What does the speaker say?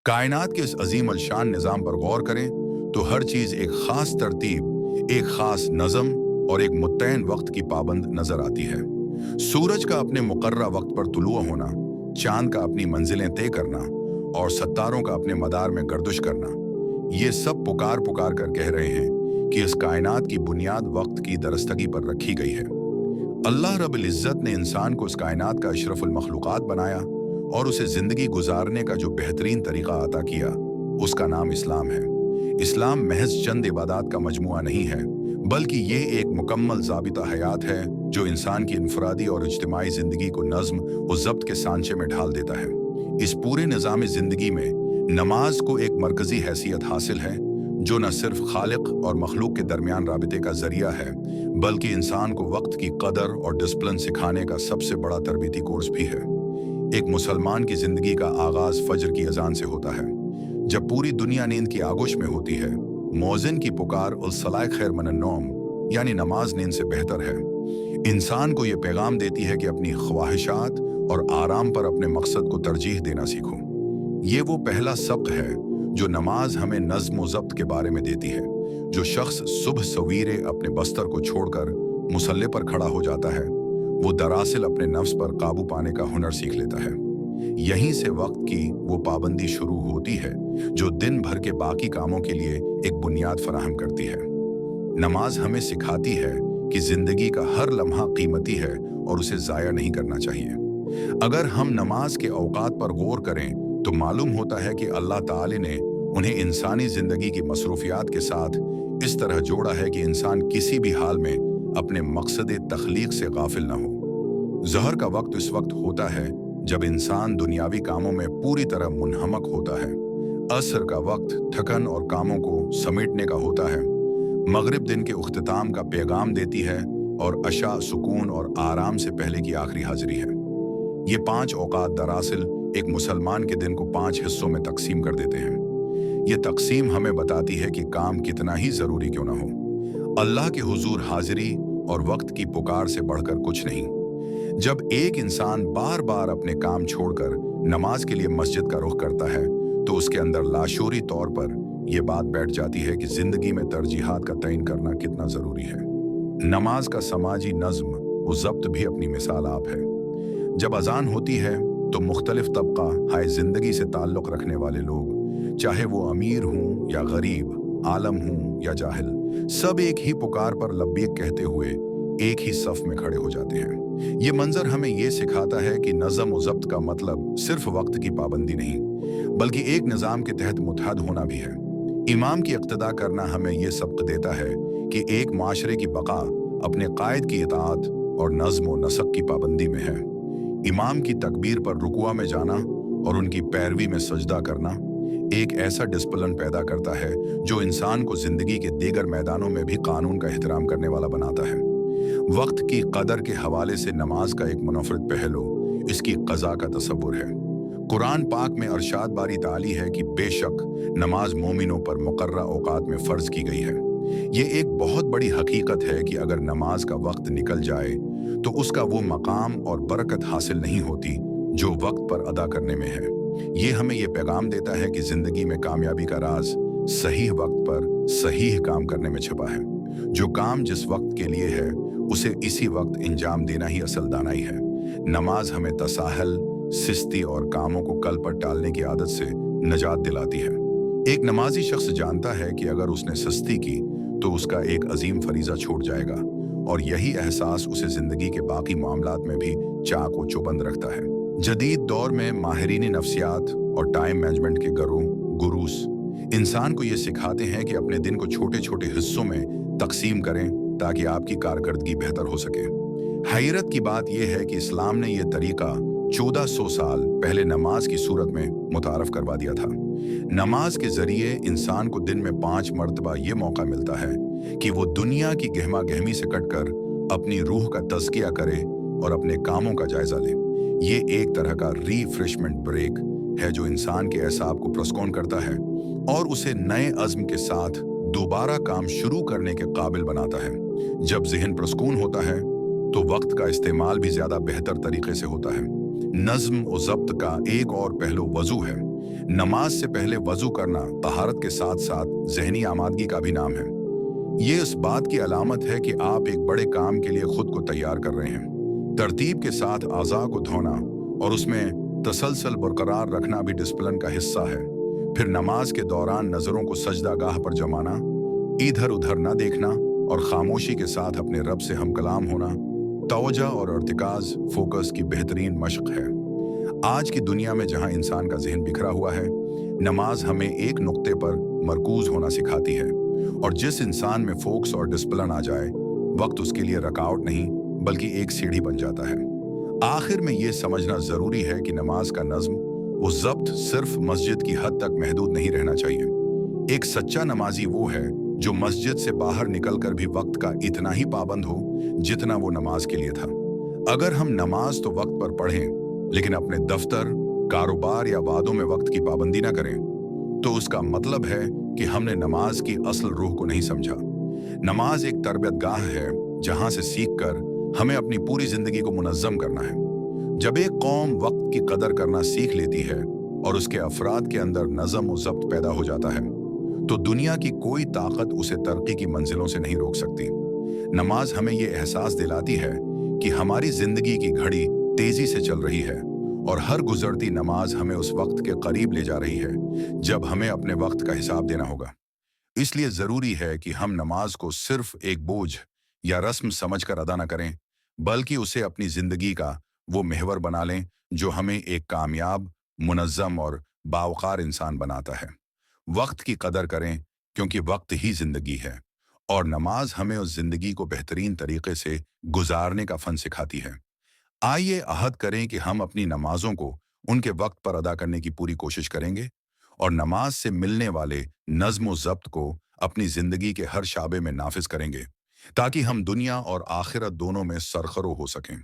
कायनात के इस अजीम अलशान निज़ाम पर गौर करें तो हर चीज़ एक ख़ास तरतीब, एक ख़ास नज़म और एक मुतय्यन वक्त की पाबंद नज़र आती है। सूरज का अपने मुकर्रा वक्त पर तुलुआ होना, चांद का अपनी मंजिलें तय करना और सितारों का अपने मदार में गर्दिश करना, ये सब पुकार पुकार कर कह रहे हैं कि इस कायनात की बुनियाद वक्त की दरस्तगी पर रखी गई है। अल्लाह रब्बुल इज़्ज़त ने इंसान को इस कायनात का अशरफुल मखलूक़ात बनाया और उसे ज़िंदगी गुजारने का जो बेहतरीन तरीक़ा अता किया, उसका नाम इस्लाम है। इस्लाम महज चंद इबादात का मजमुआ नहीं है, बल्कि ये एक मुकम्मल ज़ाबिता हयात है जो इंसान की इनफरादी और इज्तिमाई ज़िंदगी को नज़्म व ज़ब्त के सांचे में ढाल देता है। इस पूरे निज़ाम ज़िंदगी में नमाज को एक मरकज़ी हैसियत हासिल है, जो न सिर्फ खालिक और मखलूक के दरमियान राबिते का ज़रिया है, बल्कि इंसान को वक्त की कदर और डिसिप्लिन सिखाने का सबसे बड़ा तरबीती कोर्स भी है। एक मुसलमान की ज़िंदगी का आगाज़ फजर की अजान से होता है, जब पूरी दुनिया नींद की आगोश में होती है। मौज़िन की पुकार उल-सलाह खैर मिनन नौम, यानी नमाज नींद से बेहतर है, इंसान को ये पैगाम देती है कि अपनी ख्वाहिशात और आराम पर अपने मकसद को तरजीह देना सीखो। ये वो पहला सबक है जो नमाज हमें नज़्म व ज़ब्त के बारे में देती है। जो शख्स सुबह सवीरे अपने बस्तर को छोड़कर मुसल्ले पर खड़ा हो जाता है, वो दरअसल अपने नफ्स पर काबू पाने का हुनर सीख लेता है। यहीं से वक्त की वो पाबंदी शुरू होती है जो दिन भर के बाकी कामों के लिए एक बुनियाद फराहम करती है। नमाज हमें सिखाती है कि जिंदगी का हर लम्हा कीमती है और उसे ज़ाया नहीं करना चाहिए। अगर हम नमाज के औकात पर गौर करें तो मालूम होता है कि अल्लाह ताला ने उन्हें इंसानी ज़िंदगी की मसरूफियात के साथ इस तरह जोड़ा है कि इंसान किसी भी हाल में अपने मकसद तख्लीक से गाफिल न हो। ज़हर का वक्त इस वक्त होता है जब इंसान दुनियावी कामों में पूरी तरह मुनहमक होता है। असर का वक्त थकन और कामों को समेटने का होता है। मगरिब दिन के उख्तिताम का पैगाम देती है और अशा सुकून और आराम से पहले की आखिरी हाजिरी है। ये 5 औकात दरअसल एक मुसलमान के दिन को 5 हिस्सों में तकसीम कर देते हैं। ये तकसीम हमें बताती है कि काम कितना ही ज़रूरी क्यों ना हो, अल्लाह के हुजूर हाजिरी और वक्त की पुकार से बढ़कर कुछ नहीं। जब एक इंसान बार बार अपने काम छोड़कर नमाज के लिए मस्जिद का रुख करता है तो उसके अंदर लाशूरी तौर पर यह बात बैठ जाती है कि जिंदगी में तरजीहात का तयन करना कितना ज़रूरी है। नमाज का समाजी नज़्म व ज़ब्त भी अपनी मिसाल आप है। जब अजान होती है तो मुख्तलिफ तबका हाय ज़िंदगी से ताल्लुक़ रखने वाले लोग, चाहे वो अमीर हों या गरीब, आलम हों या जाहिल, सब एक ही पुकार पर लब्बैक कहते हुए एक ही सफ में खड़े हो जाते हैं। ये मंजर हमें ये सिखाता है कि नज़म व ज़ब्त का मतलब सिर्फ वक्त की पाबंदी नहीं, बल्कि एक निज़ाम के तहत मुत्तहद होना भी है। इमाम की इक़्तिदा करना हमें ये सबक देता है कि एक माशरे की बका अपने कायद की इताअत और नज़्म व नसक की पाबंदी में है। इमाम की तकबीर पर रुकुआ में जाना और उनकी पैरवी में सजदा करना एक ऐसा डिसिप्लिन पैदा करता है जो इंसान को जिंदगी के दीगर मैदानों में भी कानून का एहतराम करने वाला बनाता है। वक्त की कदर के हवाले से नमाज का एक मुनफरद पहलू इसकी क़ज़ा का तसव्वुर है। कुरान पाक में अरशाद बारी ताली है कि बेशक नमाज मोमिनों पर मुकर्रा औकात में फ़र्ज की गई है। ये एक बहुत बड़ी हकीकत है कि अगर नमाज का वक्त निकल जाए तो उसका वो मकाम और बरकत हासिल नहीं होती जो वक्त पर अदा करने में है। ये हमें ये पैगाम देता है कि ज़िंदगी में कामयाबी का राज सही वक्त पर सही काम करने में छिपा है। जो काम जिस वक्त के लिए है उसे इसी वक्त इंजाम देना ही असल दानाई है। नमाज हमें तसाहल, सिस्ती और कामों को कल पर टालने की आदत से निजात दिलाती है। एक नमाजी शख्स जानता है कि अगर उसने सुस्ती की तो उसका एक अजीम फरीज़ा छूट जाएगा, और यही एहसास उसे ज़िंदगी के बाकी मामलात में भी चाक व चौबंद रखता है। जदीद दौर में माहिरीन नफ्सियात और टाइम मैनेजमेंट के गुरूस इंसान को ये सिखाते हैं कि अपने दिन को छोटे छोटे हिस्सों में तकसीम करें ताकि आपकी कारकर्दगी बेहतर हो सके। हैरत की बात यह है कि इस्लाम ने यह तरीका 1400 साल पहले नमाज की सूरत में मुतारफ करवा दिया था। नमाज के जरिए इंसान को दिन में 5 मरतबा ये मौका मिलता है कि वो दुनिया की गहमा गहमी से कटकर अपनी रूह का तज़किया करे और अपने कामों का जायजा ले। ये एक तरह का रिफ्रेशमेंट ब्रेक है जो इंसान के एसाब को प्रस्कून करता है और उसे नए अज़्म के साथ दोबारा काम शुरू करने के काबिल बनाता है। जब ज़हन प्रस्कून होता है तो वक्त का इस्तेमाल भी ज़्यादा बेहतर तरीके से होता है। नज़्म और ज़ब्त का एक और पहलू वज़ू है। नमाज से पहले वजू करना तहारत के साथ साथ जहनी आमादगी का भी नाम है। ये इस बात की अलामत है कि आप एक बड़े काम के लिए खुद को तैयार कर रहे हैं। तरतीब के साथ आज़ा को धोना और उसमें तसलसल बरकरार रखना भी डिसिप्लिन का हिस्सा है। फिर नमाज के दौरान नज़रों को सजदागाह पर जमाना, इधर उधर ना देखना और खामोशी के साथ अपने रब से हम कलाम होना तवज्जो और अर्तिकाज फोकस की बेहतरीन मशक है। आज की दुनिया में जहां इंसान का जहन बिखरा हुआ है, नमाज हमें एक नुक्ते पर मरकूज होना सिखाती है। और जिस इंसान में फोकस और डिसिप्लिन आ जाए, वक्त उसके लिए रकावट नहीं बल्कि एक सीढ़ी बन जाता है। आखिर में ये समझना जरूरी है कि नमाज का नज्म वो जब्त सिर्फ मस्जिद की हद तक महदूद नहीं रहना चाहिए। एक सच्चा नमाजी वो है जो मस्जिद से बाहर निकलकर भी वक्त का इतना ही पाबंद हो जितना वो नमाज के लिए था। अगर हम नमाज तो वक्त पर पढ़ें लेकिन अपने दफ्तर, कारोबार या वादों में वक्त की पाबंदी ना करें, तो उसका मतलब है कि हमने नमाज की असल रूह को नहीं समझा। नमाज एक तरबियतगाह है जहां से सीखकर हमें अपनी पूरी जिंदगी को मुनज़्ज़म करना है। जब एक कौम वक्त की कदर करना सीख लेती है और उसके अफराद के अंदर नज़म और ज़ब्त पैदा हो जाता है, तो दुनिया की कोई ताकत उसे तरक्की की मंजिलों से नहीं रोक सकती। नमाज हमें ये एहसास दिलाती है कि हमारी जिंदगी की घड़ी तेजी से चल रही है और हर गुजरती नमाज हमें उस वक्त के करीब ले जा रही है जब हमें अपने वक्त का हिसाब देना होगा। इसलिए जरूरी है कि हम नमाज को सिर्फ एक बोझ या रस्म समझकर अदा न करें, बल्कि उसे अपनी जिंदगी का वो महवर बना लें जो हमें एक कामयाब, मुनज़्ज़म और बावकार इंसान बनाता है। वक्त की कदर करें क्योंकि वक्त ही जिंदगी है और नमाज हमें उस जिंदगी को बेहतरीन तरीके से गुजारने का फन सिखाती है। आइए अहद करें कि हम अपनी नमाजों को उनके वक्त पर अदा करने की पूरी कोशिश करेंगे और नमाज से मिलने वाले नज्म व ज़ब्त को अपनी जिंदगी के हर शाबे में नाफिज करेंगे ताकि हम दुनिया और आखिरत दोनों में सरखरो हो सकें।